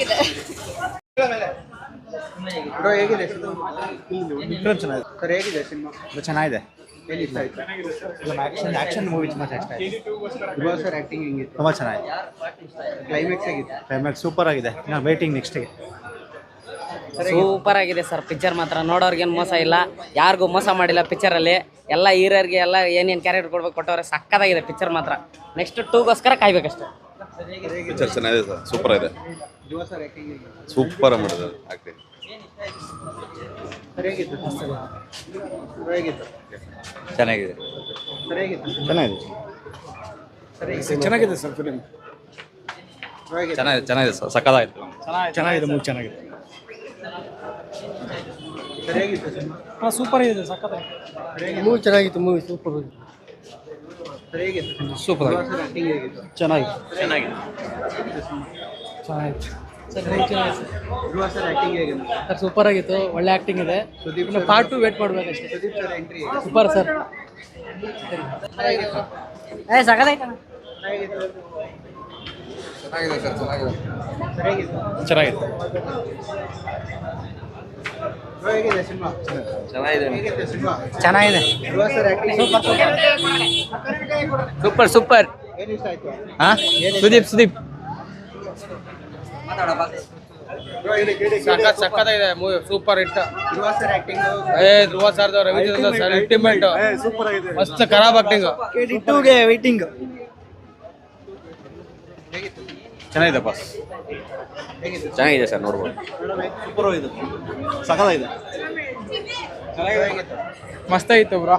ಆಗಿದೆ. ಬ್ರೋ ಹೇಗಿದೆ ಸಿನಿಮಾ? ಚೆನ್ನಾಗಿದೆ ಸರ್. ಹೇಗಿದೆ ಸಿನಿಮಾ? ಚೆನ್ನಾಗಿದೆ. ಏನು ಇಷ್ಟ ಆಯ್ತು? ಆಕ್ಷನ್ ಮೂವಿ ತುಂಬ ಇಷ್ಟ ಆಯಿತು. ಧ್ರುವ ಸರ್ ಆ್ಯಕ್ಟಿಂಗ್ ಹೆಂಗಿತ್ತು? ತುಂಬ ಚೆನ್ನಾಗಿದೆ. ಕ್ಲೈಮ್ಯಾಕ್ಸ್ ಆಗಿತ್ತು. ಕ್ಲೈಮ್ಯಾಕ್ಸ್ ಸೂಪರ್ ಆಗಿದೆ. ನಾವು ವೇಟಿಂಗ್ ನೆಕ್ಸ್ಟ್ಗೆ. ಸೂಪರ್ ಆಗಿದೆ ಸರ್. ಪಿಕ್ಚರ್ ಮಾತ್ರ ನೋಡೋರ್ಗೇನು ಮೋಸ ಇಲ್ಲ, ಯಾರಿಗೂ ಮೋಸ ಮಾಡಿಲ್ಲ ಪಿಕ್ಚರಲ್ಲಿ. ಎಲ್ಲ ಹೀರೋರಿಗೆ ಎಲ್ಲ ಏನೇನು ಕ್ಯಾರೆಕ್ಟರ್ ಕೊಡ್ಬೇಕು ಕೊಟ್ಟವ್ರೆ. ಸಕ್ಕತ್ತಾಗಿದೆ ಪಿಕ್ಚರ್ ಮಾತ್ರ. ನೆಕ್ಸ್ಟ್ 2ಗೋಸ್ಕರ ಕಾಯ್ಬೇಕಷ್ಟೆ. ಪಿಕ್ಚರ್ ಚೆನ್ನಾಗಿದೆ ಸರ್, ಸೂಪರ್ ಇದೆ. ಧ್ರುವ ಸರ್ ಆ್ಯಕ್ಟಿಂಗ್ ಹೆಂಗಿತ್ತು? ಸೂಪರ್ ಮಾಡಿದ್ದಾರೆ ಆಕ್ಟಿಂಗ್. ಸರ್ ಹೇಗಿತ್ತು? ಹೇಗಿತ್ತು? ಚೆನ್ನಾಗಿದೆ. ಸರ್ ಹೇಗಿತ್ತು? ಚೆನ್ನಾಗಿದೆ. ಚೆನ್ನಾಗಿದೆ ಸರ್ ಫಿಲ್ಮ್. ಚೆನ್ನಾಗಿದೆ ಸರ್. ಸಕ್ಕತ್ತಾಯಿತು. ಚೆನ್ನಾಗಿದೆ ಮೂವಿ ಚೆನ್ನಾಗಿದೆ. ಸರ್ ಹೇಗಿತ್ತು ಸಿನಿಮಾ? ಹಾಂ ಸೂಪರ್ ಇದೆ ಸಕ್ಕತ್ತಾಗಿದೆ. ಮೂವಿ ಚೆನ್ನಾಗಿತ್ತು. Movie super. ಸರ್ ಹೇಗಿತ್ತು cinema? Super Dhruva sir acting ಹೇಗಿತ್ತು? ಚೆನ್ನಾಗಿದೆ. ಚೆನ್ನಾಗಿದೆ. ಧ್ರುವ ಸರ್ ಆ್ಯಕ್ಟಿಂಗ್ ಹೇಗಿತ್ತು? ಸರ್ ಸೂಪರ್ ಆಗಿತ್ತು, ಒಳ್ಳೆ ಆ್ಯಕ್ಟಿಂಗ್ ಇದೆ. ಸುದೀಪ್ ಇನ್ನು ಪಾರ್ಟ್ 2 ವೇಟ್ ಮಾಡಬೇಕಷ್ಟೇ. Sudeep sir entry super sir. ಹೇಗಿತ್ತು? ಸಕ್ಕತ್ತಾಯ್ತು. ಹೇಗಿತ್ತು? ಚೆನ್ನಾಗಿದೆ ಸರ್, ಚೆನ್ನಾಗಿದೆ. ಸರ್ ಹೇಗಿತ್ತು? ಚೆನ್ನಾಗಿದೆ. ಬ್ರೋ ಹೇಗಿದೆ ಸಿನಿಮಾ? ಚೆನ್ನಾಗಿದೆ. ಹೇಗಿತ್ತು ಸಿನಿಮಾ? ಚೆನ್ನಾಗಿದೆ. Dhruva sir acting super super. ಏನು ಇಷ್ಟ ಆಯ್ತು? ಸುದೀಪ್ ಸಕ್ಕತ್ತಾಗಿದೆ ಮೂವಿ, ಸೂಪರ್ ಹಿಟ್. ಧ್ರುವ ಸರ್ ಆ್ಯಕ್ಟಿಂಗ್ ಧ್ರುವ ಸರ್ ರವಿಚಂದ್ರ ಸರ್ ಅಲ್ಟಿಮೇಟ್, ಮಸ್ತ್ ಖರಾಬ್ ಆಕ್ಟಿಂಗ್. KD2ಗೆ ವೈಟಿಂಗ್. ಚೆನ್ನಾಗಿದೆ ಬಾಸ್. ಹೇಗಿತ್ತು? ಚೆನ್ನಾಗಿದೆ ಸರ್, ನೋಡ್ಬೋದು. ಸೂಪರ್ ಆಗಿದೆ. ಸಕ್ಕತ್ತಾಗಿದೆ. ಹೇಗಿತ್ತು? ಮಸ್ತ್ ಆಗಿತ್ತು ಬ್ರೋ.